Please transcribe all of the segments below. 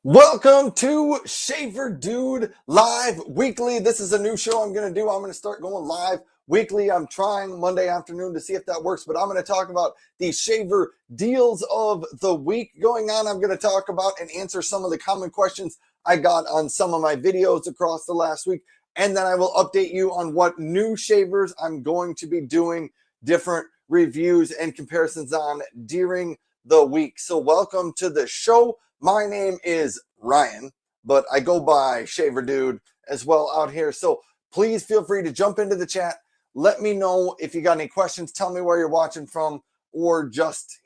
Welcome to Shaver Dude Live Weekly. This is a new show I'm going to do. I'm going to start going live weekly. I'm trying Monday afternoon to see if that works, but I'm going to talk about the shaver deals of the week going on. I'm going to talk about and answer some of the common questions I got on some of my videos across the last week. And then I will update you on what new shavers I'm going to be doing, different reviews and comparisons on during the week. So welcome to the show. My name is Ryan, but I go by Shaver Dude as well out here. So please feel free to jump into the chat. Let me know if you got any questions. Tell me where you're watching from, or just,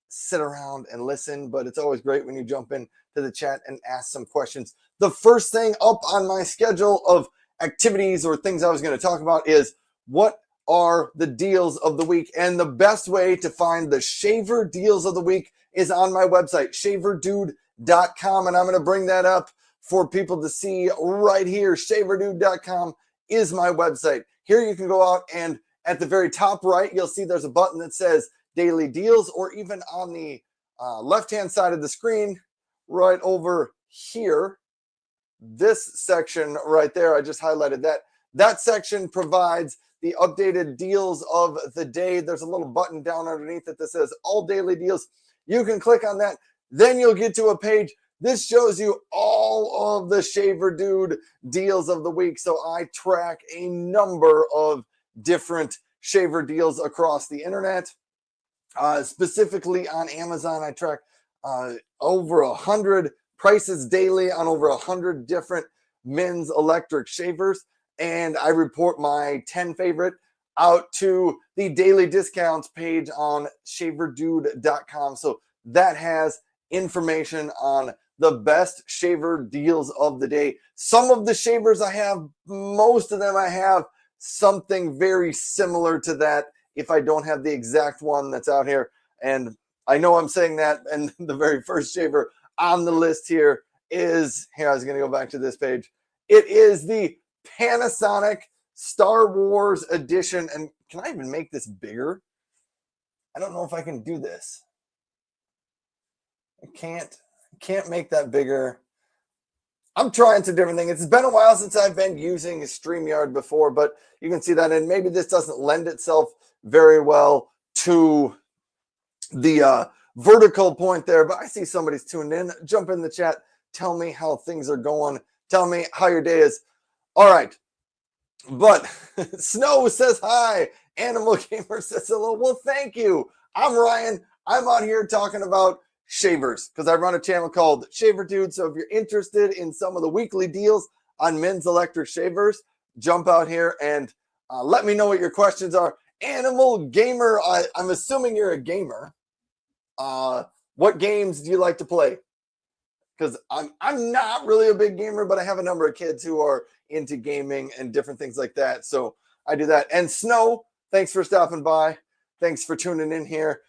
sit around and listen. But it's always great when you jump in to the chat and ask some questions. The first thing up on my schedule of activities or things I was going to talk about is what are the deals of the week. And the best way to find the shaver deals of the week is on my website, shaverdude.com. And I'm going to bring that up for people to see right here. Shaverdude.com is my website. Here you can go out, and at the very top right, you'll see there's a button that says daily deals, or even on the left-hand side of the screen, right over here, this section right there, I just highlighted that. That section provides the updated deals of the day. There's a little button down underneath it that says all daily deals. You can click on that. Then you'll get to a page. This shows you all of the Shaver Dude deals of the week. So I track a number of different shaver deals across the internet. Specifically on Amazon, I track over 100 prices daily on over 100 different men's electric shavers. And I report my 10 favorite out to the daily discounts page on shaverdude.com. So that has information on the best shaver deals of the day. Some of the shavers I have, most of them I have something very similar to that if I don't have the exact one that's out here. And I know I'm saying that, and the very first shaver on the list here is, here, I was going to go back to this page. It is the Panasonic Star Wars edition. And can I even make this bigger? I don't know if I can do this. I can't make that bigger. I'm trying some different things. It's been a while since I've been using StreamYard before, but you can see that. And maybe this doesn't lend itself very well to the vertical point there, but I see somebody's tuned in. Jump in the chat. Tell me how things are going. Tell me how your day is. All right. But Snow says hi. Animal Gamer says hello. Well, thank you. I'm Ryan. I'm out here talking about shavers because I run a channel called Shaver Dude. So if you're interested in some of the weekly deals on men's electric shavers, jump out here and let me know what your questions are. Animal Gamer, I'm assuming you're a gamer. What games do you like to play? Because I'm not really a big gamer, but I have a number of kids who are into gaming and different things like that. So I do that. And Snow, thanks for stopping by. Thanks for tuning in here.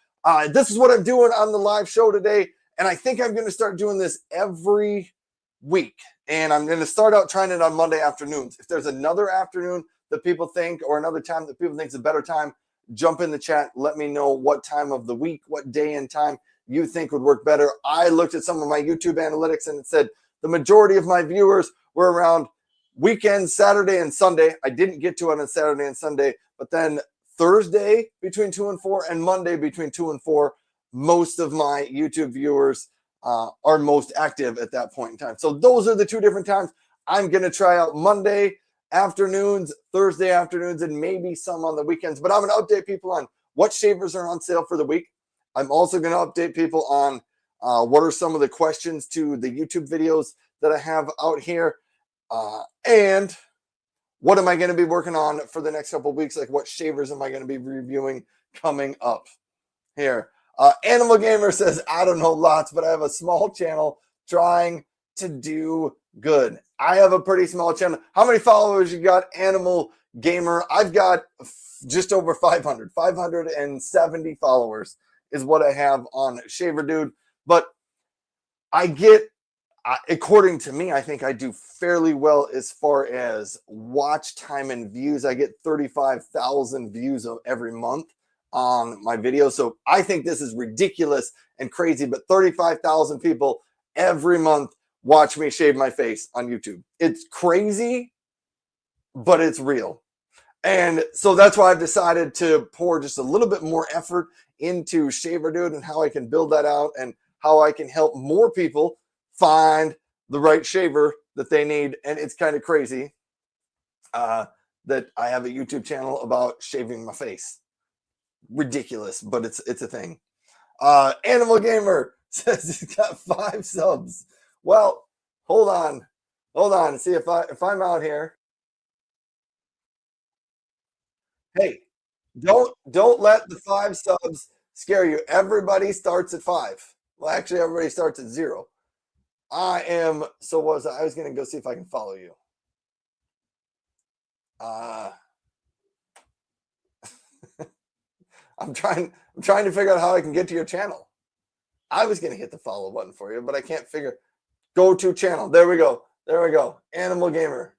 This is what I'm doing on the live show today. And I think I'm going to start doing this every week. And I'm going to start out trying it on Monday afternoons. If there's another afternoon that people think, or another time that people think is a better time, jump in the chat. Let me know what time of the week, what day and time you think would work better. I looked at some of my YouTube analytics and it said the majority of my viewers were around weekends, Saturday and Sunday. I didn't get to it on Saturday and Sunday, but then Thursday between 2 and 4 and Monday between 2 and 4, most of my YouTube viewers are most active at that point in time. So those are the two different times. I'm going to try out Monday afternoons, Thursday afternoons, and maybe some on the weekends. But I'm going to update people on what shavers are on sale for the week. I'm also going to update people on what are some of the questions to the YouTube videos that I have out here. And what am I going to be working on for the next couple of weeks? Like, what shavers am I going to be reviewing coming up here? Animal Gamer says, I don't know lots, but I have a small channel trying to do good. I have a pretty small channel. How many followers you got, Animal Gamer? I've got just over 500, 570 followers is what I have on Shaver Dude. But I get, according to me, I think I do fairly well as far as watch time and views. I get 35,000 views every month on my videos. So I think this is ridiculous and crazy, but 35,000 people every month watch me shave my face on YouTube. It's crazy, but it's real. And so that's why I've decided to pour just a little bit more effort into Shaver Dude and how I can build that out and how I can help more people find the right shaver that they need. And it's kind of crazy that I have a YouTube channel about shaving my face. Ridiculous, but it's a thing. Animal Gamer says he's got 5 subs. Well, hold on. See if I'm out here. Hey, don't let the 5 subs scare you. Everybody starts at 5. Well, actually, everybody starts at 0. I was going to go see if I can follow you. I'm trying to figure out how I can get to your channel. I was going to hit the follow button for you, but I can't figure. Go to channel. There we go. Animal Gamer.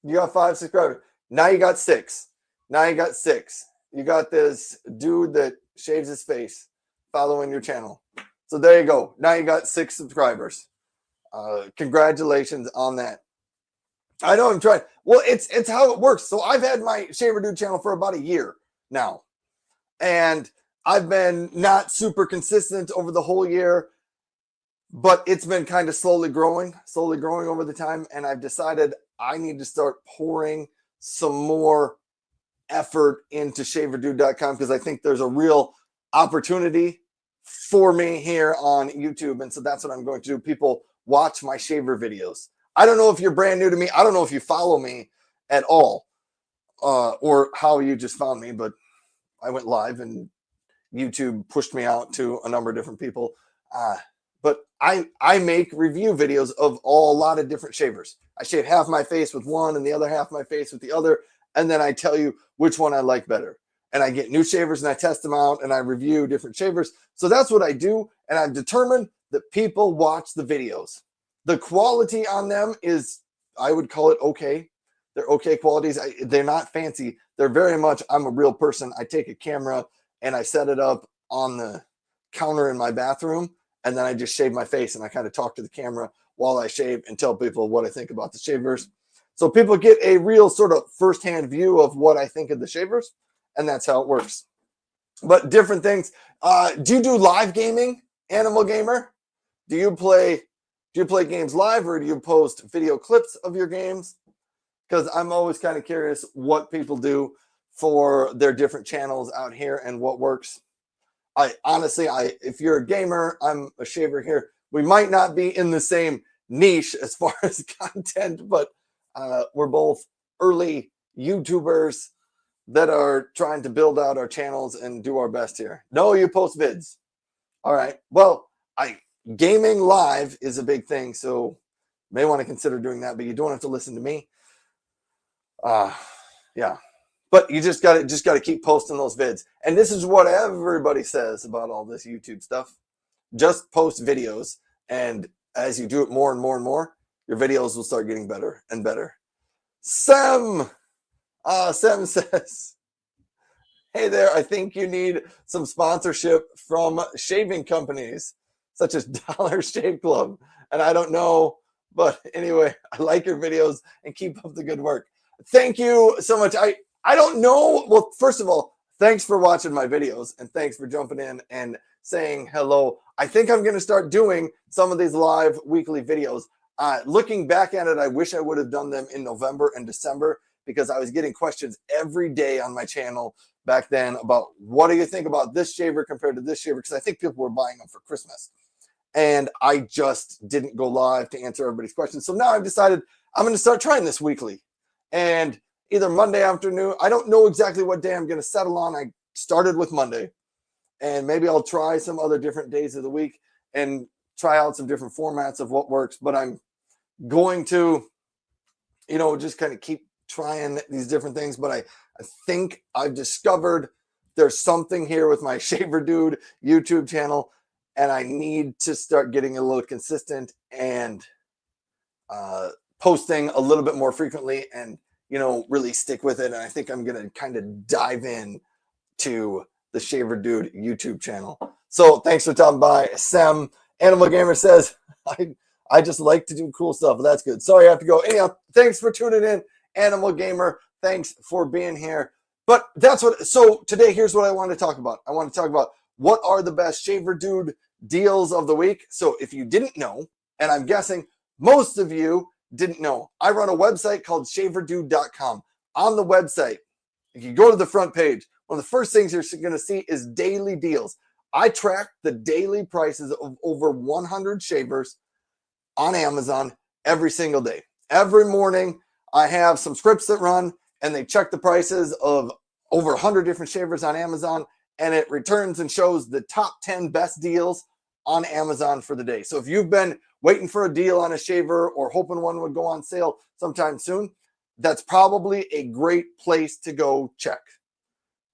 You got 5 subscribers. Now you got 6. You got this dude that shaves his face following your channel. So there you go. Now you got 6 subscribers. Congratulations on that. I know I'm trying. Well, it's how it works. So I've had my Shaver Dude channel for about a year now. And I've been not super consistent over the whole year, but it's been kind of slowly growing over the time. And I've decided I need to start pouring some more effort into shaverdude.com because I think there's a real opportunity for me here on YouTube. And so that's what I'm going to do. People watch my shaver videos. I don't know if you're brand new to me. I don't know if you follow me at all or how you just found me, but I went live and YouTube pushed me out to a number of different people. But I make review videos of a lot of different shavers. I shave half my face with one and the other half my face with the other. And then I tell you which one I like better. And I get new shavers and I test them out and I review different shavers. So that's what I do. And I've determined that people watch the videos. The quality on them is, I would call it okay. They're okay qualities. They're not fancy. They're very much, I'm a real person. I take a camera and I set it up on the counter in my bathroom. And then I just shave my face and I kind of talk to the camera while I shave and tell people what I think about the shavers. So people get a real sort of firsthand view of what I think of the shavers. And that's how it works. But different things. Do you do live gaming, Animal Gamer? Do you play games live or do you post video clips of your games? Because I'm always kind of curious what people do for their different channels out here and what works. If you're a gamer, I'm a shaver here. We might not be in the same niche as far as content, but we're both early YouTubers that are trying to build out our channels and do our best here. No, you post vids. All right. Well, gaming live is a big thing, so may want to consider doing that, but you don't have to listen to me. Yeah. But you just got to keep posting those vids. And this is what everybody says about all this YouTube stuff. Just post videos, and as you do it more and more and more, your videos will start getting better and better. Sam says, hey there, I think you need some sponsorship from shaving companies such as Dollar Shave Club. And I don't know, but anyway, I like your videos and keep up the good work. Thank you so much. I don't know. Well, first of all, thanks for watching my videos and thanks for jumping in and saying hello. I think I'm going to start doing some of these live weekly videos. Looking back at it, I wish I would have done them in November and December because I was getting questions every day on my channel back then about what do you think about this shaver compared to this shaver? Because I think people were buying them for Christmas. And I just didn't go live to answer everybody's questions. So now I've decided I'm going to start trying this weekly. And either Monday afternoon, I don't know exactly what day I'm going to settle on. I started with Monday. And maybe I'll try some other different days of the week and try out some different formats of what works. But I'm going to, just kind of keep trying these different things. But I think I've discovered there's something here with my Shaver Dude YouTube channel. And I need to start getting a little consistent and posting a little bit more frequently and, really stick with it. And I think I'm going to kind of dive in to the Shaver Dude YouTube channel. So thanks for stopping by, Sam. Animal Gamer says, I just like to do cool stuff. That's good. Sorry, I have to go. Anyhow, thanks for tuning in, Animal Gamer. Thanks for being here. But so today, here's what I want to talk about. I want to talk about what are the best Shaver Dude deals of the week. So if you didn't know, and I'm guessing most of you didn't know, I run a website called shaverdude.com. On the website, if you go to the front page, one of the first things you're going to see is daily deals. I track the daily prices of over 100 shavers on Amazon every single day. Every morning, I have some scripts that run, and they check the prices of over 100 different shavers on Amazon, and it returns and shows the top 10 best deals on Amazon for the day. So if you've been waiting for a deal on a shaver or hoping one would go on sale sometime soon, that's probably a great place to go check,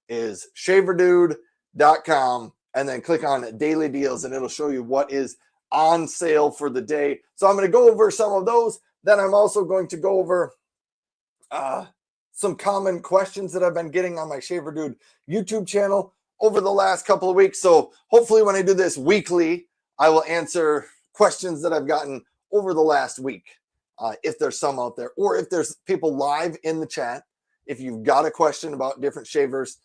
is shaverdude.com, and then click on daily deals, and it'll show you what is on sale for the day. So I'm going to go over some of those. Then I'm also going to go over some common questions that I've been getting on my Shaver Dude YouTube channel over the last couple of weeks. So hopefully when I do this weekly, I will answer questions that I've gotten over the last week. If there's some out there, or if there's people live in the chat, if you've got a question about different shavers,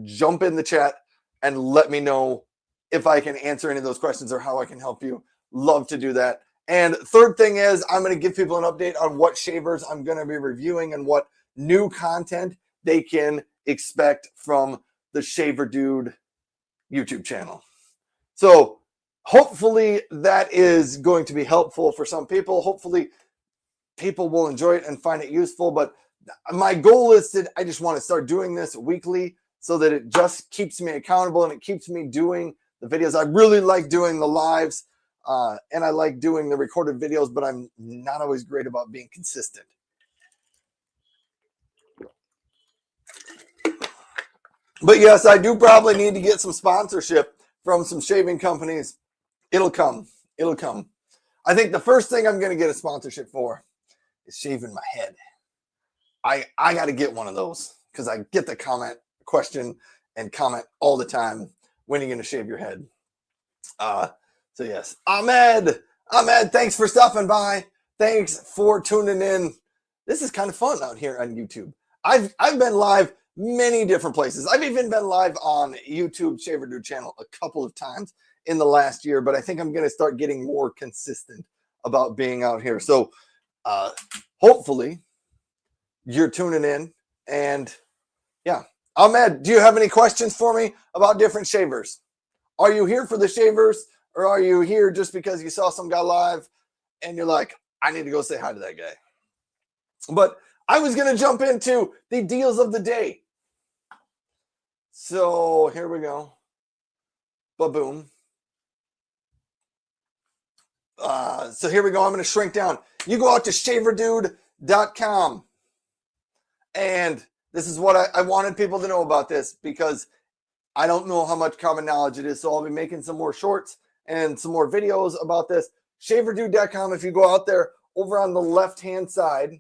jump in the chat and let me know if I can answer any of those questions or how I can help you. Love to do that. And third thing is, I'm going to give people an update on what shavers I'm going to be reviewing and what new content they can expect from the Shaver Dude YouTube channel. So hopefully that is going to be helpful for some people. Hopefully people will enjoy it and find it useful. But my goal is that I just want to start doing this weekly so that it just keeps me accountable and it keeps me doing the videos. I really like doing the lives and I like doing the recorded videos, but I'm not always great about being consistent. But yes, I do probably need to get some sponsorship from some shaving companies. It'll come. It'll come. I think the first thing I'm going to get a sponsorship for is shaving my head. I got to get one of those because I get the question and comment all the time. When are you going to shave your head? So yes, Ahmed, thanks for stopping by. Thanks for tuning in. This is kind of fun out here on YouTube. I've been live many different places. I've even been live on YouTube Shaver Dude channel a couple of times in the last year, but I think I'm going to start getting more consistent about being out here. So hopefully you're tuning in. And yeah, Ahmed, do you have any questions for me about different shavers? Are you here for the shavers, or are you here just because you saw some guy live and you're like, I need to go say hi to that guy? But I was going to jump into the deals of the day. So here we go. Ba-boom. So here we go. I'm going to shrink down. You go out to shaverdude.com. And this is what I wanted people to know about this, because I don't know how much common knowledge it is. So I'll be making some more shorts and some more videos about this. Shaverdude.com. If you go out there, over on the left-hand side,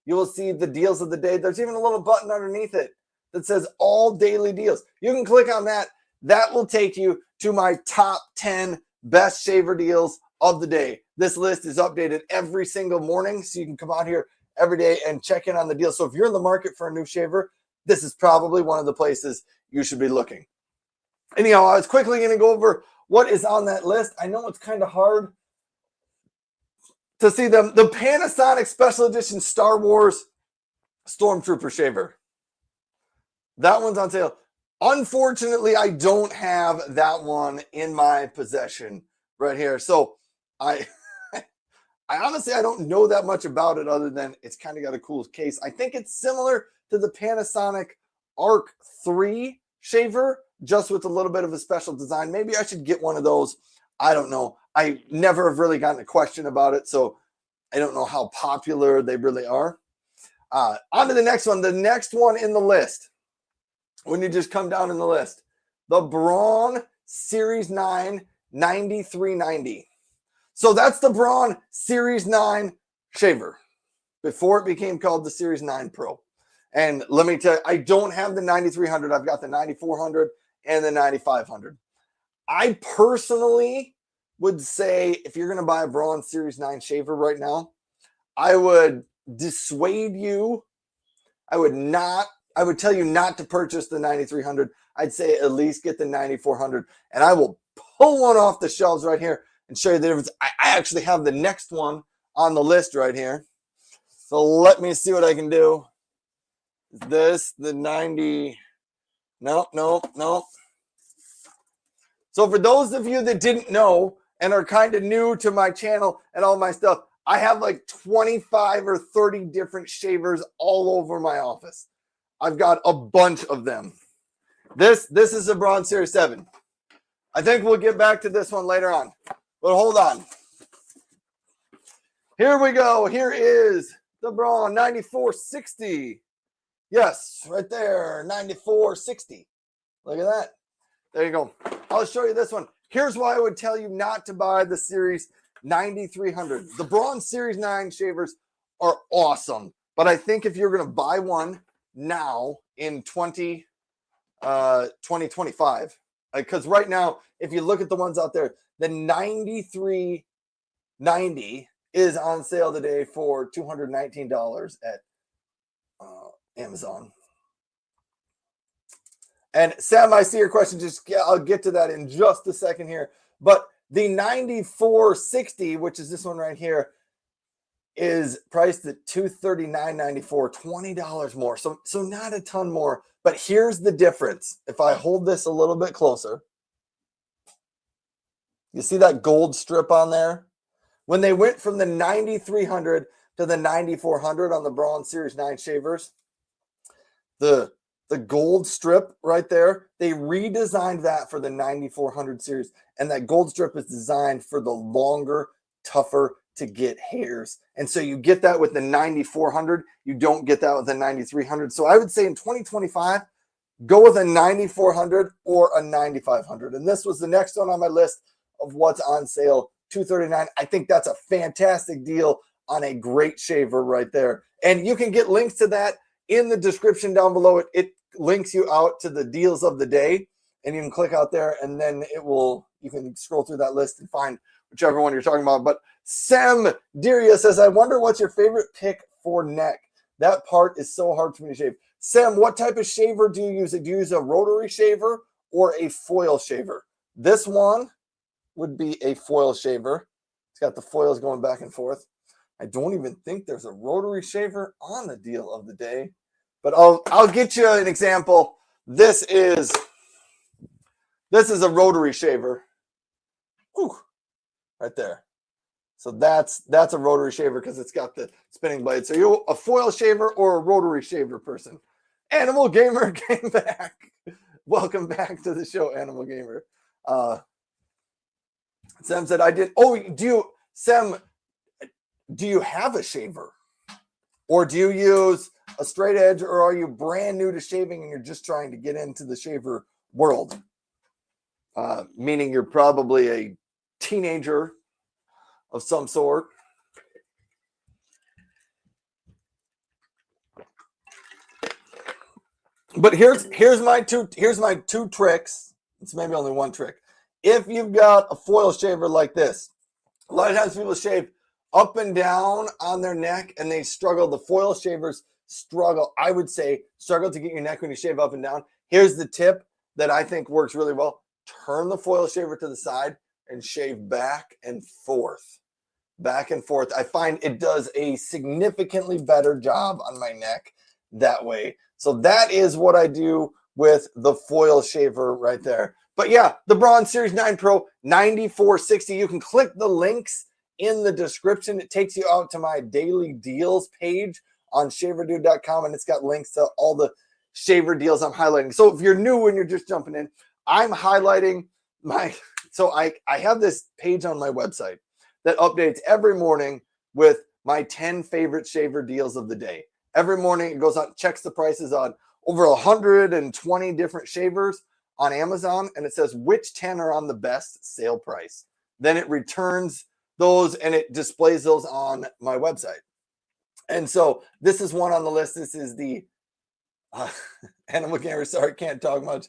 you will see the deals of the day. There's even a little button underneath it that says all daily deals. You can click on that. That will take you to my top 10 best shaver deals of the day. This list is updated every single morning, so you can come out here every day and check in on the deal. So if you're in the market for a new shaver, this is probably one of the places you should be looking. Anyhow, I was quickly going to go over what is on that list. I know it's kind of hard to see them. The Panasonic Special Edition Star Wars Stormtrooper shaver. That one's on sale. Unfortunately, I don't have that one in my possession right here. So I honestly, I don't know that much about it other than it's kind of got a cool case. I think it's similar to the Panasonic Arc 3 shaver, just with a little bit of a special design. Maybe I should get one of those. I don't know. I never have really gotten a question about it, so I don't know how popular they really are. On to the next one. The next one in the list, when you just come down in the list, the Braun Series 9 9390. So that's the Braun Series 9 shaver before it became called the Series 9 Pro. And let me tell you, I don't have the 9300. I've got the 9400 and the 9500. I personally would say if you're going to buy a Braun Series 9 shaver right now, I would dissuade you. I would tell you not to purchase the 9300. I'd say at least get the 9400, and I will pull one off the shelves right here and show you the difference. I actually have the next one on the list right here. So let me see what I can do. Is this the 90? No. So for those of you that didn't know and are kind of new to my channel and all my stuff, I have like 25 or 30 different shavers all over my office. I've got a bunch of them. This is a Braun Series 7. I think we'll get back to this one later on. But hold on. Here we go. Here is the Braun 9460. Yes, right there, 9460. Look at that. There you go. I'll show you this one. Here's why I would tell you not to buy the Series 9300. The Braun Series 9 shavers are awesome, but I think if you're going to buy one now in 2025, because right now, if you look at the ones out there, the 9390 is on sale today for $219 at Amazon. And Sam, I see your question. I'll get to that in just a second here. But the 9460, which is this one right here, is priced at $239.94, $20 more. So not a ton more. But here's the difference. If I hold this a little bit closer, you see that gold strip on there? When they went from the 9300 to the 9400 on the Braun Series 9 shavers, the gold strip right there, they redesigned that for the 9400 series. And that gold strip is designed for the longer, tougher to get hairs. And so you get that with the 9400. You don't get that with the 9300. So I would say in 2025, go with a 9400 or a 9500. And this was the next one on my list of what's on sale, $239. I think that's a fantastic deal on a great shaver right there. And you can get links to that in the description down below. It links you out to the deals of the day, and you can click out there, and then you can scroll through that list and find whichever one you're talking about. But Sam Diria says, I wonder what's your favorite pick for neck. That part is so hard for me to shave. Sam, what type of shaver do you use? Do you use a rotary shaver or a foil shaver? This one would be a foil shaver. It's got the foils going back and forth. I don't even think there's a rotary shaver on the deal of the day, but I'll get you an example. This is a rotary shaver. Ooh, right there. So that's a rotary shaver because it's got the spinning blade. So you're a foil shaver or a rotary shaver person. Animal Gamer came back. Welcome back to the show, Animal Gamer. Sam said, I did. Oh, Sam, do you have a shaver? Or do you use a straight edge, or are you brand new to shaving and you're just trying to get into the shaver world? Meaning you're probably a teenager of some sort. But here's my two tricks. It's maybe only one trick. If you've got a foil shaver like this, a lot of times people shave up and down on their neck and they struggle. The foil shavers struggle, I would say, struggle to get your neck when you shave up and down. Here's the tip that I think works really well. Turn the foil shaver to the side and shave back and forth. Back and forth. I find it does a significantly better job on my neck that way. So that is what I do with the foil shaver right there. But yeah, the Braun Series 9 Pro 9460. You can click the links in the description. It takes you out to my daily deals page on shaverdude.com, and it's got links to all the shaver deals I'm highlighting. So if you're new and you're just jumping in, I'm highlighting so I have this page on my website that updates every morning with my 10 favorite shaver deals of the day. Every morning it goes out, checks the prices on over 120 different shavers on Amazon, and it says which 10 are on the best sale price. Then it returns those and it displays those on my website. And so this is one on the list. This is the Animal Gamer. Sorry, can't talk much.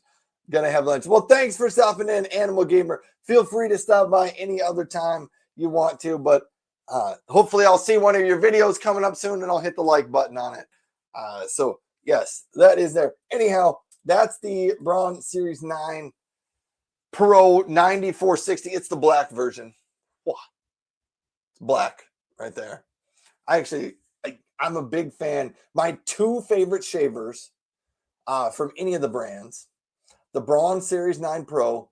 Gonna have lunch. Well, thanks for stopping in, Animal Gamer. Feel free to stop by any other time you want to, but hopefully I'll see one of your videos coming up soon and I'll hit the like button on it. So yes, that is there. Anyhow, that's the Braun Series 9 Pro 9460. It's the black version. Wow. It's black right there. I'm a big fan. My two favorite shavers from any of the brands, the Braun Series 9 Pro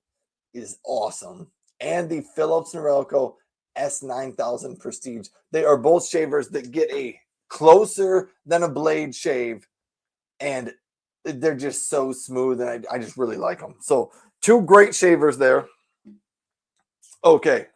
is awesome, and the Philips Norelco S9000 Prestige. They are both shavers that get a closer than a blade shave, and they're just so smooth, and I just really like them. So two great shavers there. Okay.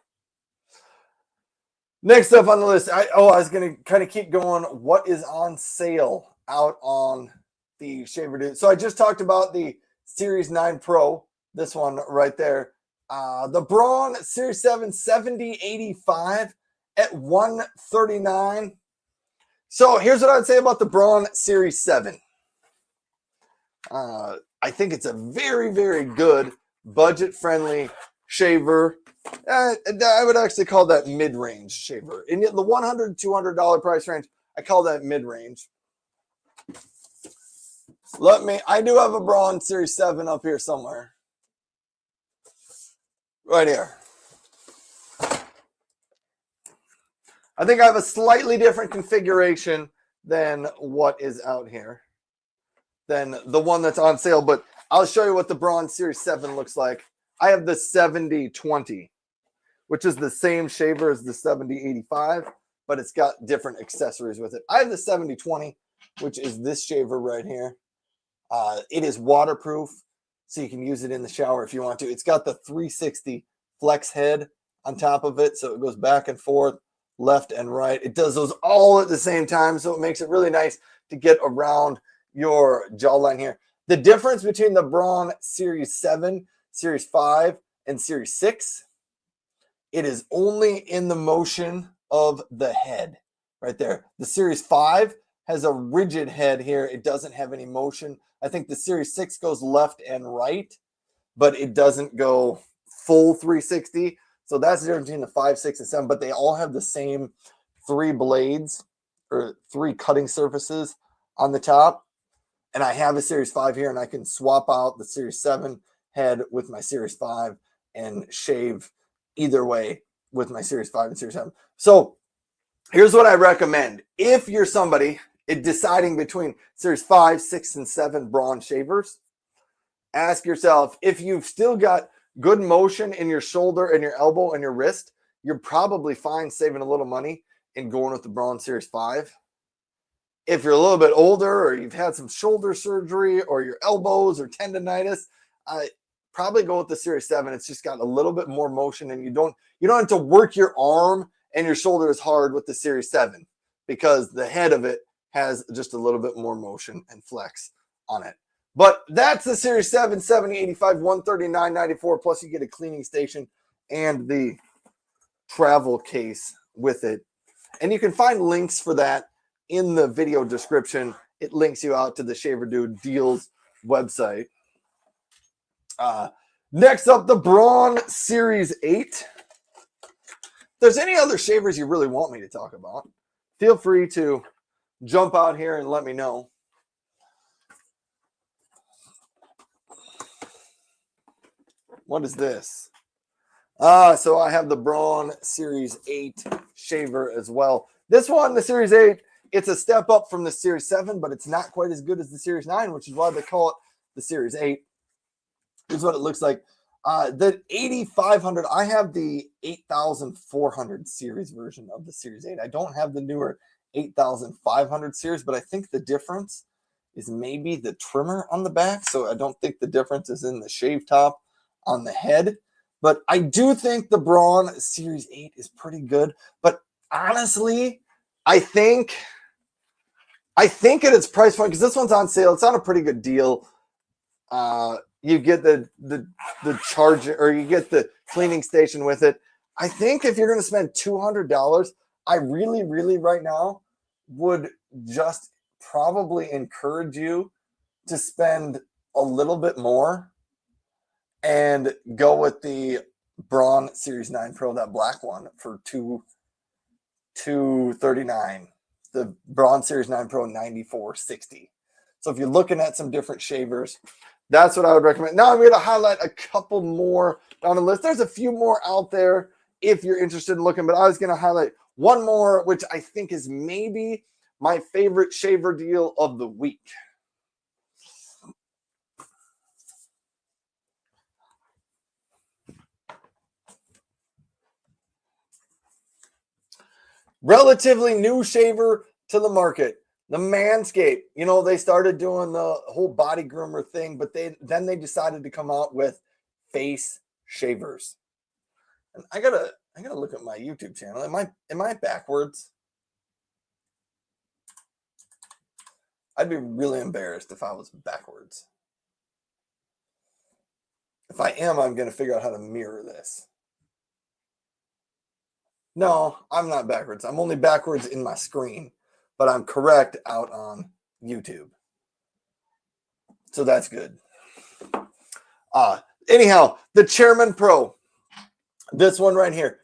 Next up on the list, I was going to kind of keep going. What is on sale out on the Shaver Dude? So I just talked about the Series 9 Pro, this one right there. The Braun Series 7 7085 at $139. So here's what I'd say about the Braun Series 7. I think it's a very, very good budget-friendly shaver. I would actually call that mid-range shaver. In the $100 $200 price range, I call that mid-range. I do have a Braun Series 7 up here somewhere. Right here. I think I have a slightly different configuration than what is out here, than the one that's on sale, but I'll show you what the Braun Series 7 looks like. I have the 7020, which is the same shaver as the 7085, but it's got different accessories with it. I have the 7020, which is this shaver right here. It is waterproof, so you can use it in the shower if you want to. It's got the 360 flex head on top of it, so it goes back and forth, left and right. It does those all at the same time, so it makes it really nice to get around your jawline here. The difference between the Braun Series 7, Series 5, and Series 6, it is only in the motion of the head right there. The Series 5 has a rigid head here. It doesn't have any motion. I think the Series 6 goes left and right, but it doesn't go full 360. So that's the difference between the 5, 6, and 7, but they all have the same 3 blades or 3 cutting surfaces on the top. And I have a Series 5 here, and I can swap out the Series 7 head with my Series 5 and shave either way with my Series 5 and Series 7. So here's what I recommend. If you're somebody deciding between Series 5, 6, and 7 Braun shavers, ask yourself, if you've still got good motion in your shoulder and your elbow and your wrist, you're probably fine saving a little money and going with the Braun Series 5. If you're a little bit older or you've had some shoulder surgery or your elbows or tendonitis, probably go with the Series 7. It's just got a little bit more motion, and you don't have to work your arm and your shoulder as hard with the Series 7 because the head of it has just a little bit more motion and flex on it. But that's the Series 7 7085 $139.94, plus you get a cleaning station and the travel case with it. And you can find links for that in the video description. It links you out to the Shaver Dude Deals website. Next up, the Braun Series 8. If there's any other shavers you really want me to talk about, feel free to jump out here and let me know. What is this? So I have the Braun Series 8 shaver as well. This one, the Series 8, it's a step up from the Series 7, but it's not quite as good as the Series 9, which is why they call it the Series 8. Here's what it looks like. The 8500, I have the 8400 series version of the Series 8. I don't have the newer 8500 series, but I think the difference is maybe the trimmer on the back. So I don't think the difference is in the shave top on the head. But I do think the Braun Series 8 is pretty good. But honestly, I think at its price point, because this one's on sale, it's on a pretty good deal. You get the charger, or you get the cleaning station with it. I think if you're going to spend $200, I really, really right now would just probably encourage you to spend a little bit more and go with the Braun Series 9 Pro, that black one, for $239. The Braun Series 9 Pro 9460. So if you're looking at some different shavers, that's what I would recommend. Now I'm going to highlight a couple more on the list. There's a few more out there if you're interested in looking, but I was going to highlight one more, which I think is maybe my favorite shaver deal of the week. Relatively new shaver to the market, the Manscaped. You know, they started doing the whole body groomer thing, but they decided to come out with face shavers. And I gotta look at my YouTube channel. Am I backwards? I'd be really embarrassed if I was backwards. If I am, I'm gonna figure out how to mirror this. No, I'm not backwards. I'm only backwards in my screen, but I'm correct out on YouTube. So that's good. Anyhow, the Chairman Pro, this one right here,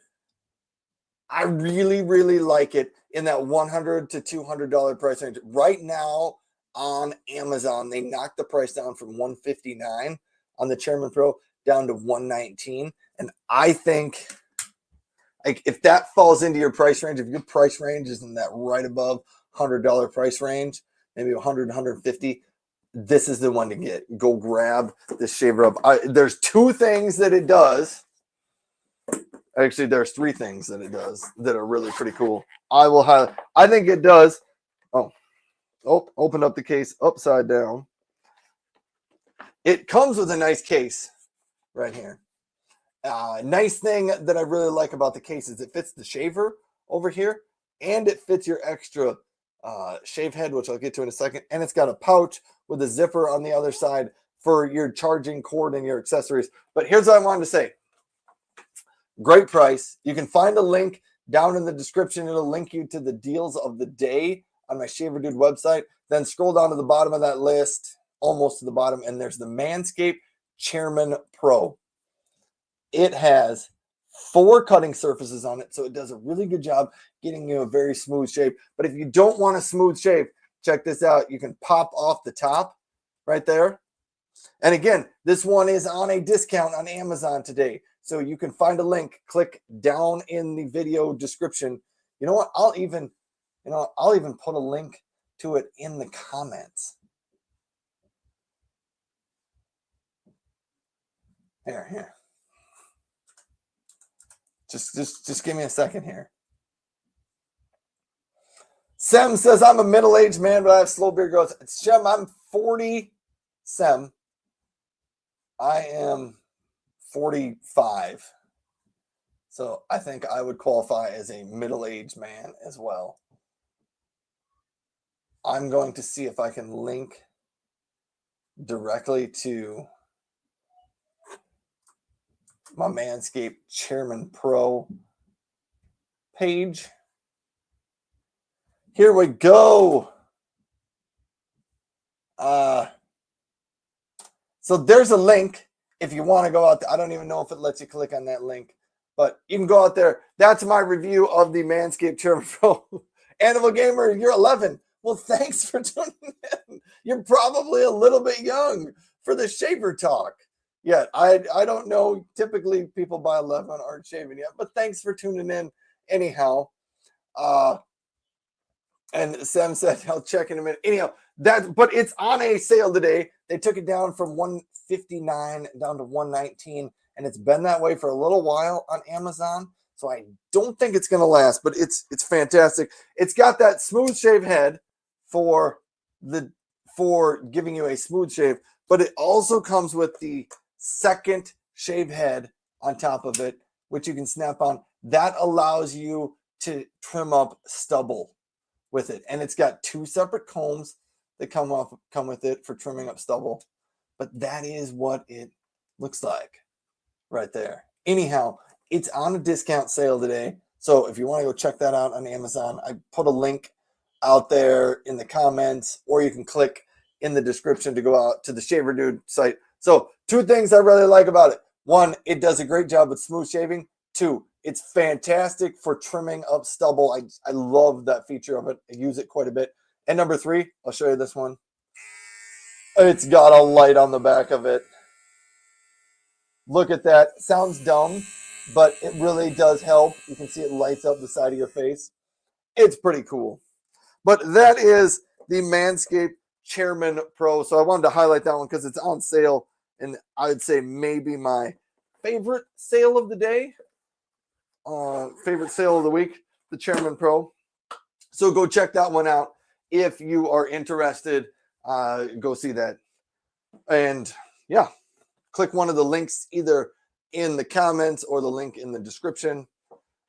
I really, really like it in that $100 to $200 price range. Right now on Amazon, they knocked the price down from $159 on the Chairman Pro down to $119. And I think, like, if that falls into your price range, if your price range is in that right above $100 price range, maybe 100, 150, this is the one to get. Go grab this shaver up. There's two things that it does. Actually, there's three things that it does that are really pretty cool. I think it does. Oh, open up the case upside down. It comes with a nice case right here. Nice thing that I really like about the case is it fits the shaver over here, and it fits your extra shave head, which I'll get to in a second. And it's got a pouch with a zipper on the other side for your charging cord and your accessories. But here's what I wanted to say. Great price. You can find a link down in the description. It'll link you to the deals of the day on my Shaver Dude website. Then scroll down to the bottom of that list, almost to the bottom, and there's the Manscaped Chairman Pro. It has 4 cutting surfaces on it, so it does a really good job getting you a very smooth shave. But if you don't want a smooth shave, check this out. You can pop off the top right there. And again, this one is on a discount on Amazon today. So you can find a link, click down in the video description. You know what? I'll even put a link to it in the comments. Here. Just give me a second here. Sem says, I'm a middle-aged man, but I have slow beard growth. Shem, I'm 40. Sem, I am 45. So I think I would qualify as a middle-aged man as well. I'm going to see if I can link directly to my Manscaped Chairman Pro page. Here we go. So there's a link if you want to go out there. I don't even know if it lets you click on that link, but you can go out there. That's my review of the Manscaped Chairman Pro. Animal Gamer, you're 11. Well, thanks for tuning in. You're probably a little bit young for the shaver talk. Yeah, I don't know. Typically, people by 11 aren't shaving yet, but thanks for tuning in anyhow. And Sam said, I'll check in a minute. Anyhow, but it's on a sale today. They took it down from $159 down to $119, and it's been that way for a little while on Amazon. So I don't think it's going to last, but it's fantastic. It's got that smooth shave head for giving you a smooth shave, but it also comes with the second shave head on top of it, which you can snap on. That allows you to trim up stubble with it. And it's got 2 separate combs that come with it for trimming up stubble. But that is what it looks like right there. Anyhow, it's on a discount sale today. So if you want to go check that out on Amazon, I put a link out there in the comments, or you can click in the description to go out to the Shaver Dude site. So Two things I really like about it. One, it does a great job with smooth shaving. Two, it's fantastic for trimming up stubble. I love that feature of it. I use it quite a bit. And number three, I'll show you this one. It's got a light on the back of it. Look at that. Sounds dumb, but it really does help. You can see it lights up the side of your face. It's pretty cool. But that is the Manscaped Chairman Pro. So I wanted to highlight that one because it's on sale. And I would say maybe my favorite sale of the day. Favorite sale of the week, the Chairman Pro. So go check that one out if you are interested. Go see that. And yeah, click one of the links either in the comments or the link in the description,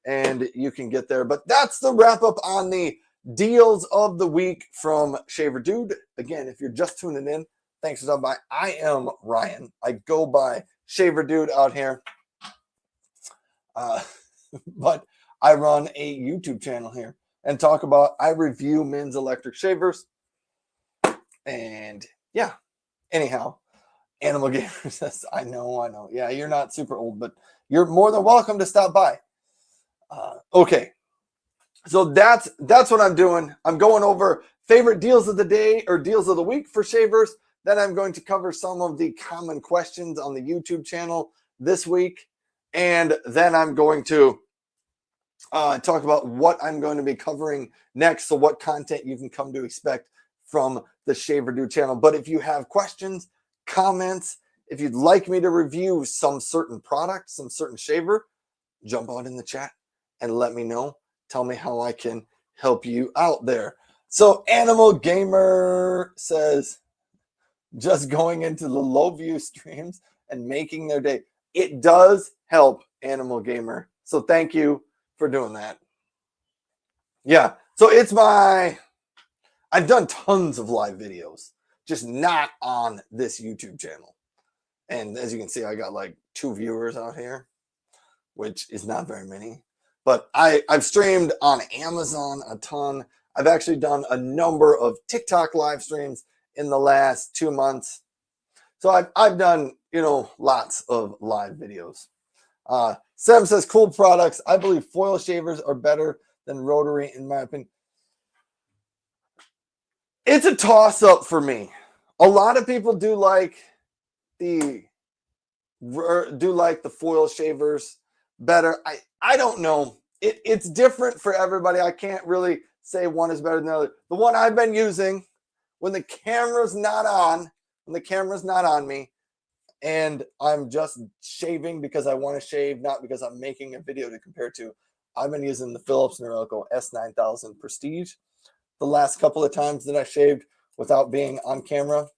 and you can get there. But that's the wrap up on the deals of the week from Shaver Dude. Again, if you're just tuning in, thanks for stopping by. I am Ryan. I go by Shaver Dude out here. But I run a YouTube channel here and I review men's electric shavers. And yeah, anyhow, Animal Gamer says, I know. Yeah, you're not super old, but you're more than welcome to stop by. Okay, so that's what I'm doing. I'm going over favorite deals of the day or deals of the week for shavers. Then I'm going to cover some of the common questions on the YouTube channel this week. And then I'm going to talk about what I'm going to be covering next. So what content you can come to expect from the Shaver Dude channel. But if you have questions, comments, if you'd like me to review some certain product, some certain shaver, jump out in the chat and let me know. Tell me how I can help you out there. So Animal Gamer says, just going into the low view streams and making their day. It does help, Animal Gamer. So thank you for doing that. Yeah, so I've done tons of live videos, just not on this YouTube channel. And as you can see, I got like 2 viewers out here, which is not very many. But I've streamed on Amazon a ton. I've actually done a number of TikTok live streams in the last 2 months. So I've done, lots of live videos. Sam says, cool products. I believe foil shavers are better than rotary, in my opinion. It's a toss-up for me. A lot of people do like the foil shavers better. I don't know. It's different for everybody. I can't really say one is better than the other. The one I've been using when the camera's not on me, and I'm just shaving because I want to shave, not because I'm making a video to compare to. I've been using the Philips Norelco S9000 Prestige the last couple of times that I shaved without being on camera.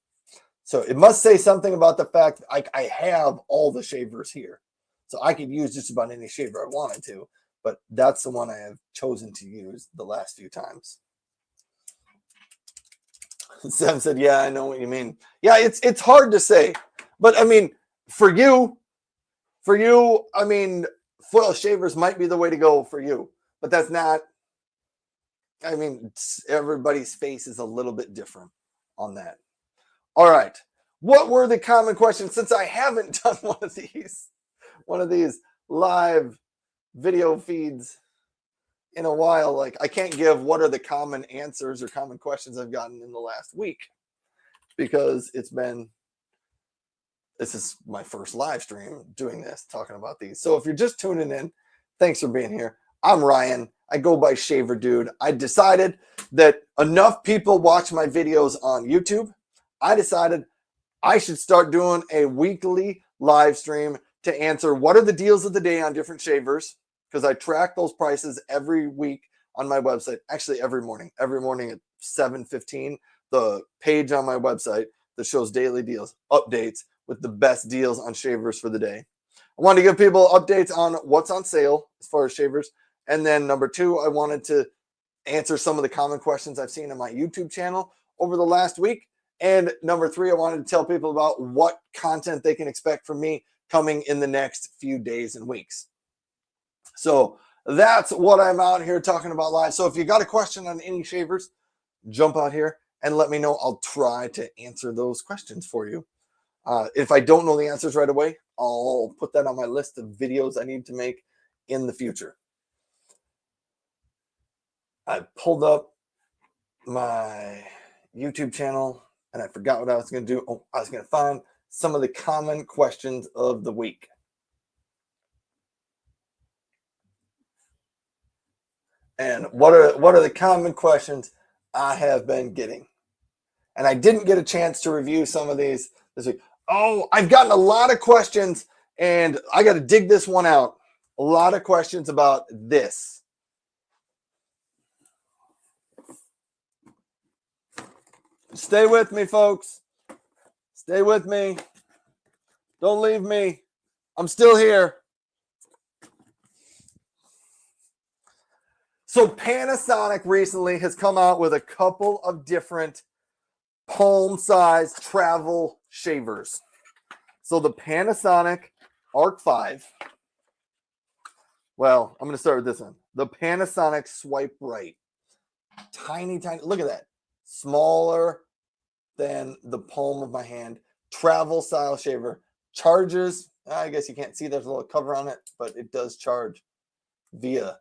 So it must say something about the fact that I have all the shavers here. So I could use just about any shaver I wanted to, but that's the one I have chosen to use the last few times. Sam said, yeah, I know what you mean. Yeah, it's hard to say. But I mean, for you, I mean, foil shavers might be the way to go for you. But that's not, I mean, everybody's face is a little bit different on that. All right. What were the common questions? Since I haven't done one of these live video feeds in a while, like I can't give what are the common answers or common questions I've gotten in the last week because this is my first live stream doing this, talking about these. So if you're just tuning in, thanks for being here. I'm Ryan. I go by Shaver Dude. I decided that enough people watch my videos on YouTube. I decided I should start doing a weekly live stream to answer what are the deals of the day on different shavers, because I track those prices every week on my website. Actually, every morning at 7:15, the page on my website that shows daily deals updates with the best deals on shavers for the day. I wanted to give people updates on what's on sale as far as shavers. And then number 2, I wanted to answer some of the common questions I've seen on my YouTube channel over the last week. And number 3, I wanted to tell people about what content they can expect from me coming in the next few days and weeks. So that's what I'm out here talking about live. So if you got a question on any shavers, jump out here and let me know. I'll try to answer those questions for you. If I don't know the answers right away, I'll put that on my list of videos I need to make in the future. I pulled up my YouTube channel and I forgot what I was going to do. Oh, I was going to find some of the common questions of the week. And what are the common questions I have been getting? And I didn't get a chance to review some of these this week. Oh, I've gotten a lot of questions, and I got to dig this one out. A lot of questions about this. Stay with me, folks. Stay with me. Don't leave me. I'm still here. So Panasonic recently has come out with a couple of different palm-sized travel shavers. So the Panasonic Arc 5. Well, I'm going to start with this one. The Panasonic Swipe Right. Tiny, tiny. Look at that. Smaller than the palm of my hand. Travel style shaver. Charges. I guess you can't see there's a little cover on it, but it does charge via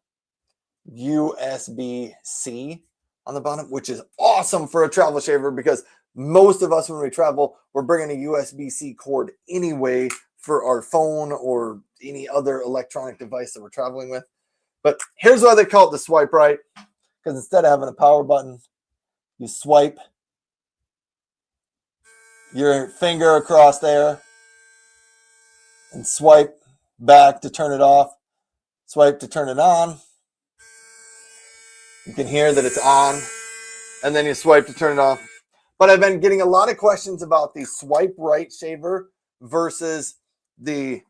USB-C on the bottom, which is awesome for a travel shaver because most of us, when we travel, we're bringing a USB-C cord anyway for our phone or any other electronic device that we're traveling with. But here's why they call it the Swipe Right, because instead of having a power button, you swipe your finger across there and swipe back to turn it off, swipe to turn it on. You can hear that it's on, and then you swipe to turn it off. But I've been getting a lot of questions about the Swipe Right shaver versus they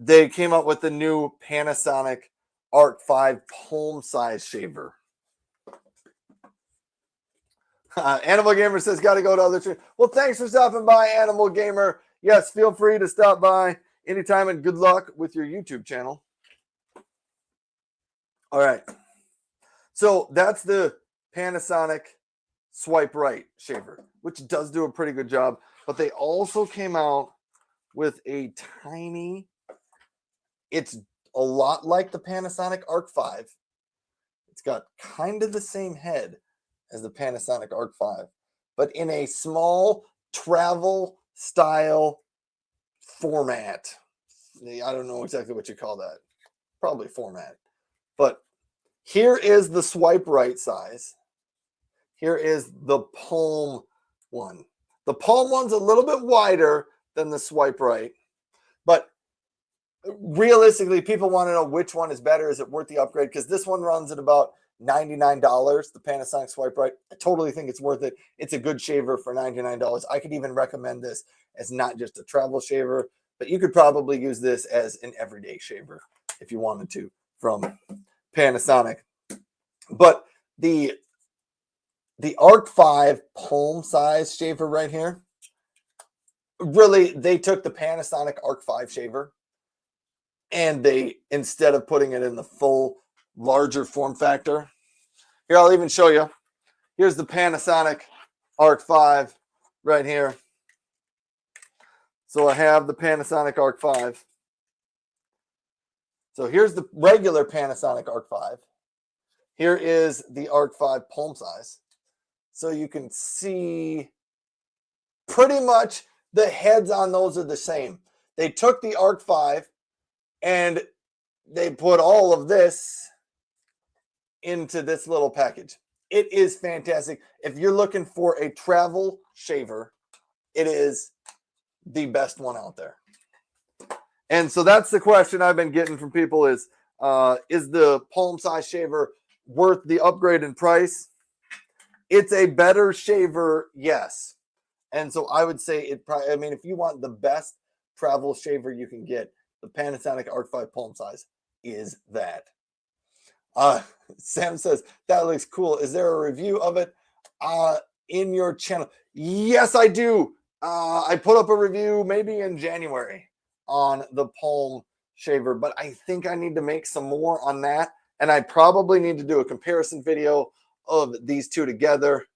came up with the new Panasonic Arc 5 palm size shaver. Animal Gamer says, got to go to other. Well, thanks for stopping by, Animal Gamer. Yes, feel free to stop by anytime, and good luck with your YouTube channel. All right. So that's the Panasonic Swipe Right shaver, which does do a pretty good job. But they also came out with a tiny, it's a lot like the Panasonic Arc 5. It's got kind of the same head as the Panasonic Arc 5, but in a small travel style format. I don't know exactly what you call that. Probably format. But here is the Swipe Right size. Here is the palm one. The palm one's a little bit wider than the Swipe Right, but realistically, people want to know which one is better. Is it worth the upgrade? Because this one runs at about $99, the Panasonic Swipe Right. I totally think it's worth it. It's a good shaver for $99. I could even recommend this as not just a travel shaver, but you could probably use this as an everyday shaver if you wanted to from Panasonic. But the Arc 5 palm size shaver right here, really, they took the Panasonic Arc 5 shaver and they, instead of putting it in the full larger form factor, here, I'll even show you. Here's the Panasonic Arc 5 right here. So I have the Panasonic Arc 5. So here's the regular Panasonic Arc 5. Here is the Arc 5 palm size. So you can see pretty much the heads on those are the same. They took the Arc 5 and they put all of this into this little package. It is fantastic. If you're looking for a travel shaver, it is the best one out there. And so that's the question I've been getting from people is the palm size shaver worth the upgrade in price? It's a better shaver, yes. And so I would say it probably, I mean, if you want the best travel shaver you can get, the Panasonic Arc 5 palm size is that. Sam says, that looks cool. Is there a review of it in your channel? Yes, I do. I put up a review maybe in January on the palm shaver, but I think I need to make some more on that. And I probably need to do a comparison video of these two together.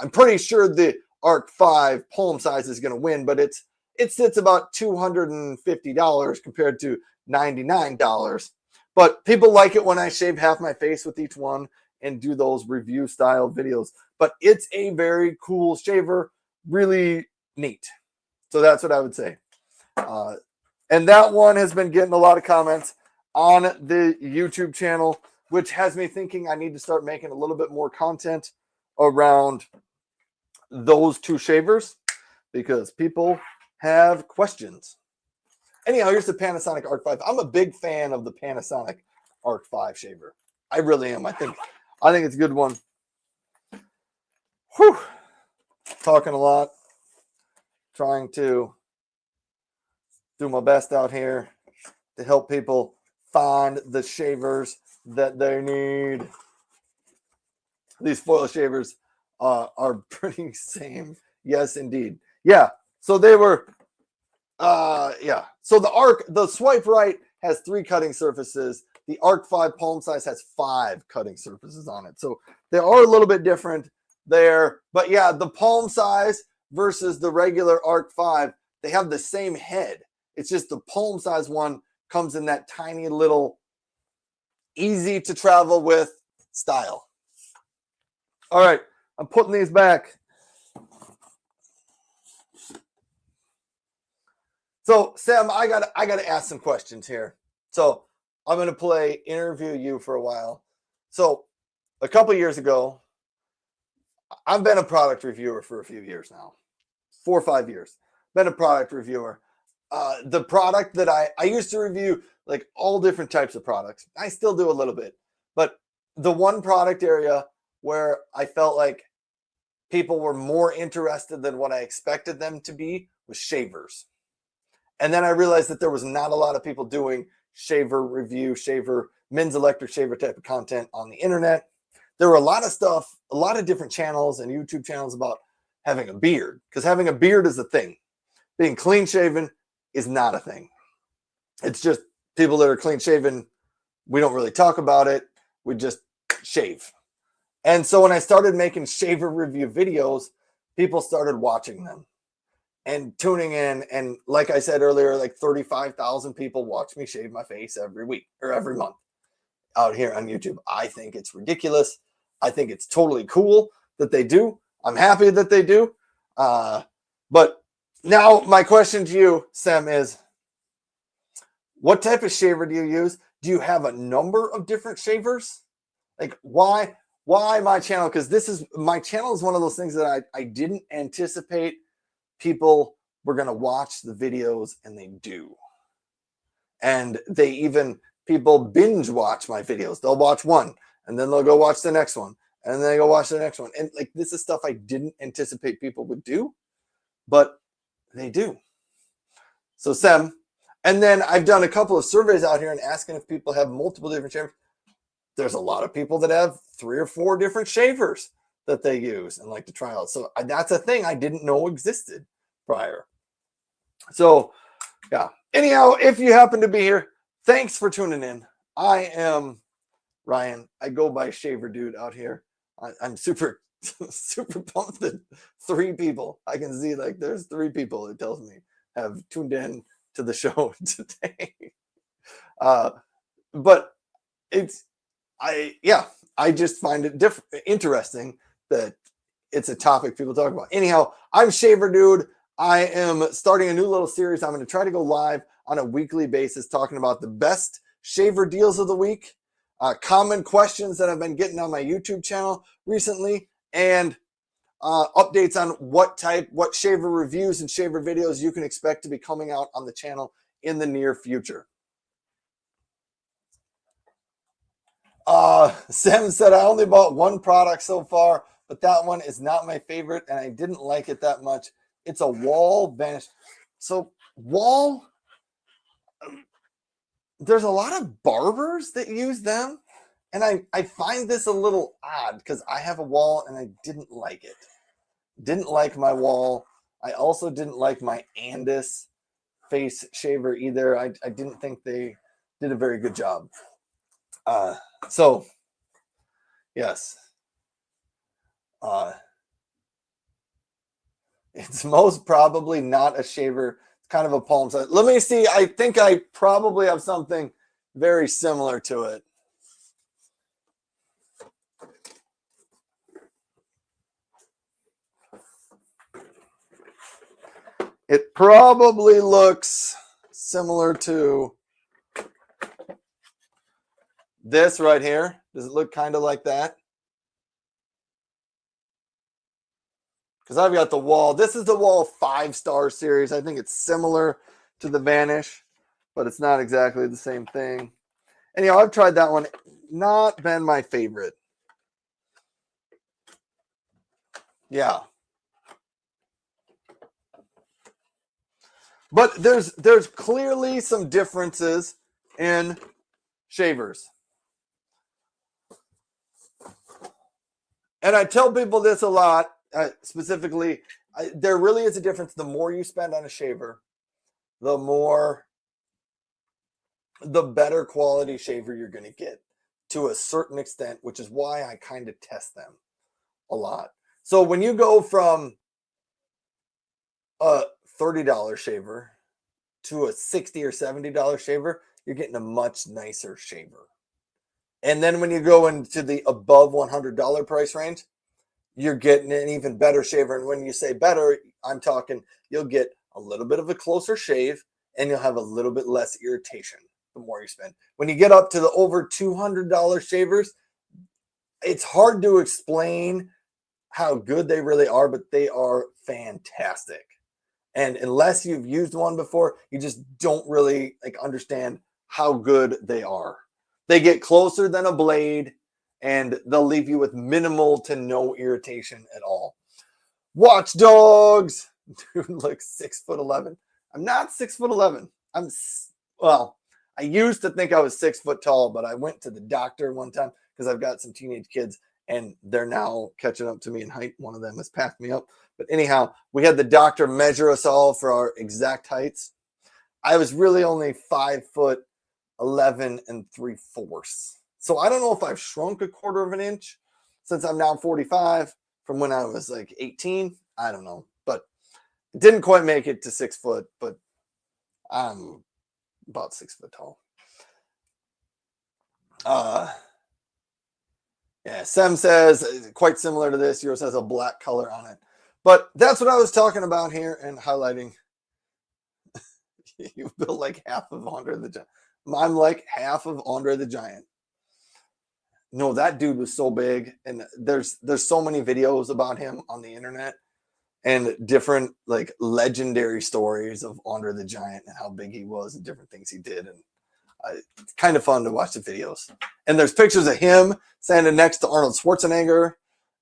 I'm pretty sure the Arc 5 palm size is going to win, but it's it sits about $250 compared to $99. But people like it when I shave half my face with each one and do those review style videos. But it's a very cool shaver, really neat. So that's what I would say. And that one has been getting a lot of comments on the YouTube channel, which has me thinking I need to start making a little bit more content around those two shavers because people have questions. Anyhow, here's the Panasonic Arc 5. I'm a big fan of the Panasonic Arc 5 shaver. I really am. I think it's a good one. Whew. Talking a lot. Trying to do my best out here to help people find the shavers that they need. These foil shavers are pretty same. Yes, indeed. Yeah. So they were, yeah. So the swipe right has 3 cutting surfaces. The Arc 5 palm size has 5 cutting surfaces on it. So they are a little bit different there. But yeah, the palm size versus the regular Arc 5, they have the same head. It's just the palm size one comes in that tiny little easy to travel with style. All right, I'm putting these back. So Sam, I gotta ask some questions here. So I'm gonna interview you for a while. So a couple years ago, I've been a product reviewer for a few years now, 4 or 5 years. Been a product reviewer. The product that I used to review like all different types of products. I still do a little bit, but the one product area where I felt like people were more interested than what I expected them to be was shavers. And then I realized that there was not a lot of people doing shaver review, men's electric shaver type of content on the internet. There were a lot of stuff, a lot of different channels and YouTube channels about having a beard, because having a beard is a thing. Being clean shaven is not a thing. It's just people that are clean shaven, we don't really talk about it. We just shave. And so when I started making shaver review videos, people started watching them and tuning in. And like I said earlier, like 35,000 people watch me shave my face every week or every month out here on YouTube. I think it's ridiculous. I think it's totally cool that they do. I'm happy that they do. But now my question to you, Sam, is what type of shaver do you use? Do you have a number of different shavers? Like why my channel? Because my channel is one of those things that I didn't anticipate people were going to watch the videos, and they do. And people binge watch my videos. They'll watch one and then they'll go watch the next one and then they go watch the next one. And like, this is stuff I didn't anticipate people would do, but they do. So Sam, and then I've done a couple of surveys out here and asking if people have multiple different shavers. There's a lot of people that have 3 or 4 different shavers that they use and like to try out. So that's a thing I didn't know existed prior. So yeah. Anyhow, if you happen to be here, thanks for tuning in. I am Ryan. I go by Shaver Dude out here. I'm super, super pumped that 3 people, I can see like there's 3 people, it tells me, have tuned in to the show today. But I just find it interesting that it's a topic people talk about. Anyhow, I'm Shaver Dude. I am starting a new little series. I'm going to try to go live on a weekly basis talking about the best shaver deals of the week, common questions that I've been getting on my YouTube channel recently, and updates on what shaver reviews and shaver videos you can expect to be coming out on the channel in the near future. Sam said, I only bought 1 product so far, but that one is not my favorite and I didn't like it that much. It's a Wahl vanish. So Wahl, there's a lot of barbers that use them. And I find this a little odd because I have a Wahl and I didn't like it. Didn't like my Wahl. I also didn't like my Andis face shaver either. I didn't think they did a very good job. So yes. It's most probably not a shaver. It's kind of a palm size. Let me see. I think I probably have something very similar to it. It probably looks similar to this right here. Does it look kind of like that? Because I've got the Wall. This is the Wall 5-star series. I think it's similar to the Vanish, but it's not exactly the same thing. Anyhow, I've tried that one. Not been my favorite. Yeah. But there's clearly some differences in shavers. And I tell people this a lot, specifically, there really is a difference. The more you spend on a shaver, the better quality shaver you're going to get to a certain extent, which is why I kind of test them a lot. So when you go from a $30 shaver to a $60 or $70 shaver, you're getting a much nicer shaver. And then when you go into the above $100 price range, you're getting an even better shaver. And when you say better, I'm talking you'll get a little bit of a closer shave and you'll have a little bit less irritation the more you spend. When you get up to the over $200 shavers, it's hard to explain how good they really are, but they are fantastic. And unless you've used one before, you just don't really understand how good they are. They get closer than a blade, and they'll leave you with minimal to no irritation at all. Watch Dogs. Dude looks 6'11". I'm not 6'11". I used to think I was 6 foot tall, but I went to the doctor one time because I've got some teenage kids and they're now catching up to me in height. One of them has passed me up. But anyhow, we had the doctor measure us all for our exact heights. I was really only 5'11" 3/4. So I don't know if I've shrunk a quarter of an inch since I'm now 45 from when I was like 18. I don't know, but it didn't quite make it to 6 foot, but I'm about 6 foot tall. Yeah, Sem says quite similar to this. Yours has a black color on it. But that's what I was talking about here and highlighting. You built like half of Andre the Giant. I'm like half of Andre the Giant. No, that dude was so big, and there's so many videos about him on the internet and different like legendary stories of Andre the Giant and how big he was and different things he did. And it's kind of fun to watch the videos. And there's pictures of him standing next to Arnold Schwarzenegger.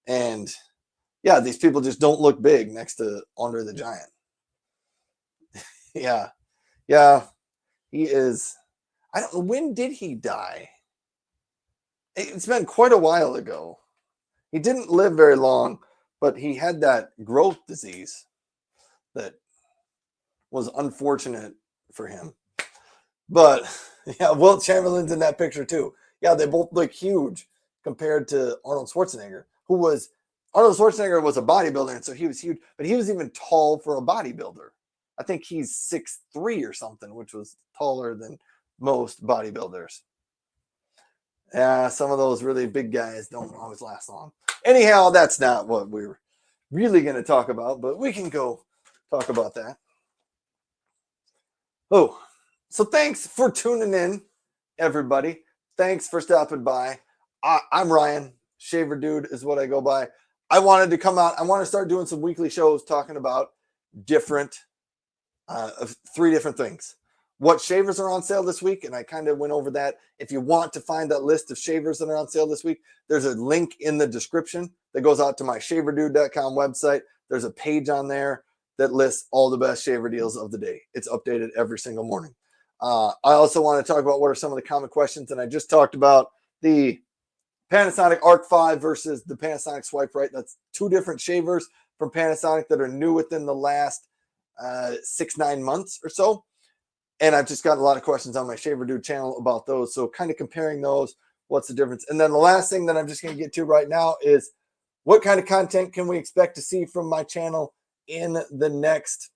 And yeah, these people just don't look big next to Andre the Giant. Yeah. He is. I don't know. When did he die? It's been quite a while ago. He didn't live very long, but he had that growth disease that was unfortunate for him. But yeah, Wilt Chamberlain's in that picture too. Yeah, they both look huge compared to Arnold Schwarzenegger, Arnold Schwarzenegger was a bodybuilder, and so he was huge, but he was even tall for a bodybuilder. I think he's 6'3" or something, which was taller than most bodybuilders. Yeah, some of those really big guys don't always last long. Anyhow, that's not what we're really going to talk about, but we can go talk about that. Oh, so thanks for tuning in, everybody. Thanks for stopping by. I'm Ryan. Shaver Dude is what I go by. I wanted to come out. I want to start doing some weekly shows talking about different, 3 different things. What shavers are on sale this week, and I kind of went over that. If you want to find that list of shavers that are on sale this week, there's a link in the description that goes out to my shaverdude.com website. There's a page on there that lists all the best shaver deals of the day. It's updated every single morning. I also want to talk about what are some of the common questions, and I just talked about the Panasonic Arc 5 versus the Panasonic Swipe Right. That's 2 different shavers from Panasonic that are new within the last 6-9 months or so. And I've just gotten a lot of questions on my Shaver Dude channel about those. So kind of comparing those, what's the difference? And then the last thing that I'm just going to get to right now is what kind of content can we expect to see from my channel in the next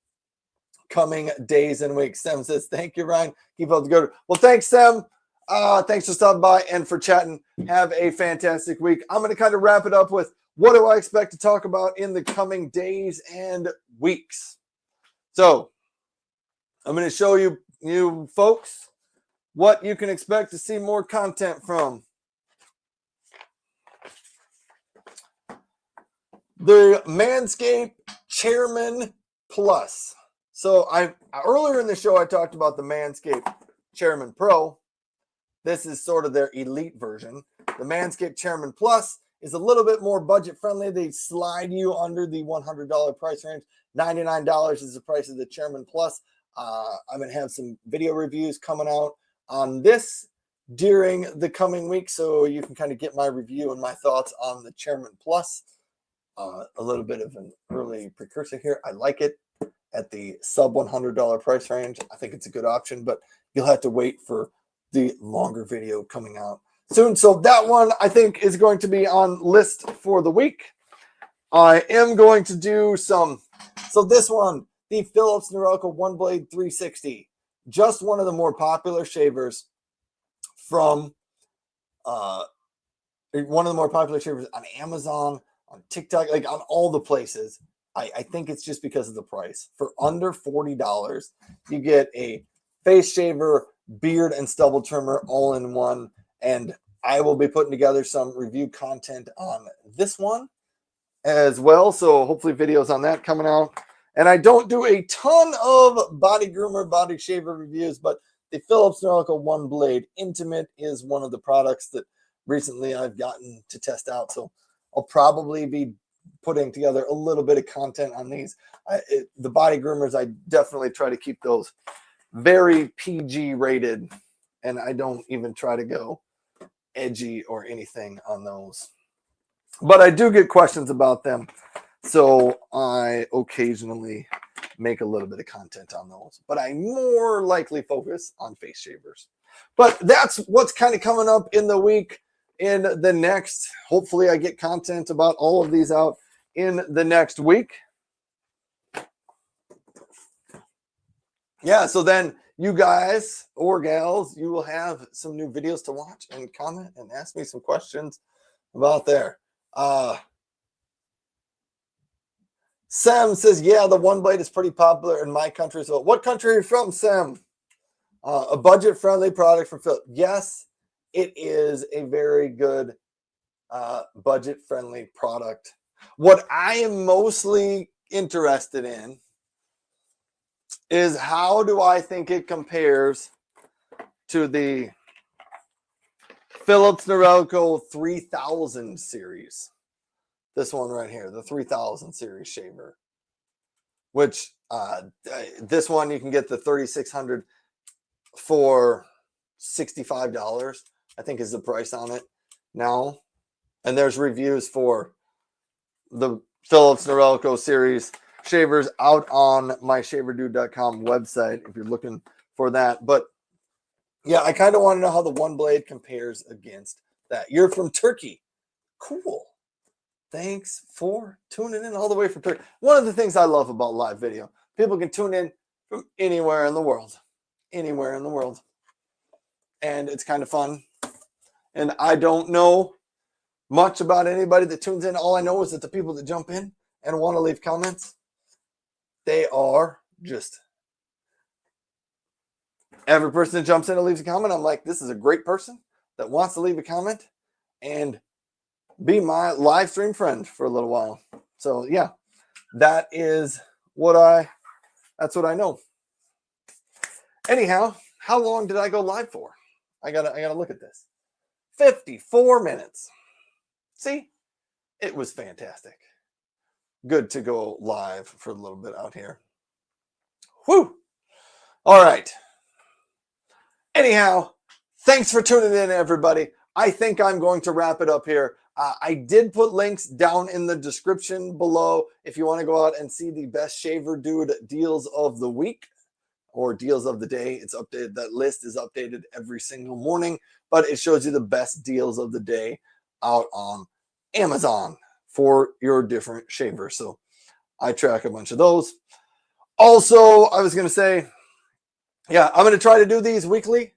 coming days and weeks. Sam says, thank you, Ryan. Keep up the good. Well, thanks, Sam. Thanks for stopping by and for chatting. Have a fantastic week. I'm going to kind of wrap it up with what do I expect to talk about in the coming days and weeks. So I'm going to show you folks what you can expect to see more content from. The Manscaped Chairman Plus. So earlier in the show, I talked about the Manscaped Chairman Pro. This is sort of their elite version. The Manscaped Chairman Plus is a little bit more budget friendly. They slide you under the $100 price range. $99 is the price of the Chairman Plus. I'm going to have some video reviews coming out on this during the coming week, so you can kind of get my review and my thoughts on the Chairman Plus. A little bit of an early precursor here. I like it at the sub $100 price range. I think it's a good option, but you'll have to wait for the longer video coming out soon. So that one I think is going to be on list for the week. I am going to do some. So this one, the Philips Norelco One Blade 360, just one of the more popular shavers from one of the more popular shavers on Amazon, on TikTok, like on all the places. I think it's just because of the price. For under $40, you get a face shaver, beard, and stubble trimmer all in one. And I will be putting together some review content on this one as well. So hopefully videos on that coming out. And I don't do a ton of body groomer, body shaver reviews, but the Philips Norelco One Blade Intimate is one of the products that recently I've gotten to test out. So I'll probably be putting together a little bit of content on these. The body groomers, I definitely try to keep those very PG rated, and I don't even try to go edgy or anything on those. But I do get questions about them, so I occasionally make a little bit of content on those. But I more likely focus on face shavers. But that's what's kind of coming up in the week. In the next, hopefully I get content about all of these out in the next week. Yeah, so then you guys or gals, you will have some new videos to watch and comment and ask me some questions about there. Sam says, yeah, the One Blade is pretty popular in my country as well. What country are you from, Sam? A budget-friendly product from Philips. Yes, it is a very good budget-friendly product. What I am mostly interested in is how do I think it compares to the Philips Norelco 3000 series. This one right here, the 3000 series shaver, which this one you can get the 3600 for $65, I think is the price on it now. And there's reviews for the Philips Norelco series shavers out on myshaverdude.com website if you're looking for that. But yeah, I kind of want to know how the One Blade compares against that. You're from Turkey. Cool. Thanks for tuning in all the way from Turkey. One of the things I love about live video, people can tune in from anywhere in the world. Anywhere in the world. And it's kind of fun. And I don't know much about anybody that tunes in. All I know is that the people that jump in and want to leave comments, they are just every person that jumps in and leaves a comment. I'm like, this is a great person that wants to leave a comment and be my live stream friend for a little while. So yeah, that's what I know. Anyhow, how long did I go live for? I gotta look at this. 54 minutes. See, it was fantastic. Good to go live for a little bit out here. Whew. All right. Anyhow, thanks for tuning in, everybody. I think I'm going to wrap it up here. I did put links down in the description below if you want to go out and see the best Shaver Dude deals of the week or deals of the day. It's updated. That list is updated every single morning, but it shows you the best deals of the day out on Amazon for your different shavers. So I track a bunch of those. Also, I was going to say, yeah, I'm going to try to do these weekly.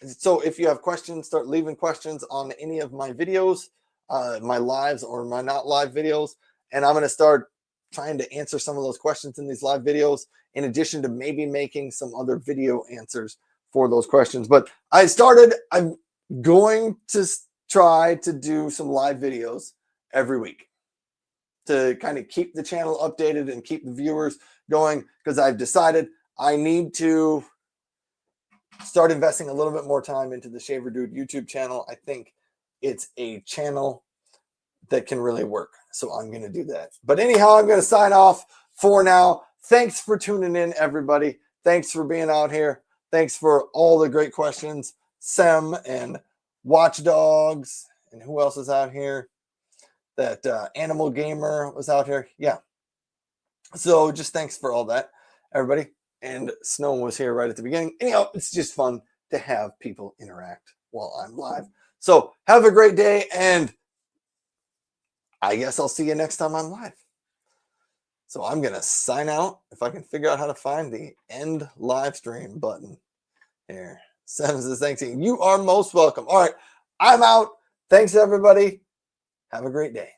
So if you have questions, start leaving questions on any of my videos, my lives or my not live videos. And I'm going to start trying to answer some of those questions in these live videos, in addition to maybe making some other video answers for those questions. But I'm going to try to do some live videos every week to kind of keep the channel updated and keep the viewers going, because I've decided I need to start investing a little bit more time into the Shaver Dude YouTube channel. I think it's a channel that can really work. So I'm going to do that. But anyhow, I'm going to sign off for now. Thanks for tuning in, everybody. Thanks for being out here. Thanks for all the great questions. Sem and Watchdogs, and who else is out here? That Animal Gamer was out here. Yeah. So just thanks for all that, everybody. And Snow was here right at the beginning. Anyhow, it's just fun to have people interact while I'm live. So have a great day, and I guess I'll see you next time I'm live. So I'm going to sign out if I can figure out how to find the end live stream button here. Sam says, thanks. You are most welcome. All right, I'm out. Thanks, everybody. Have a great day.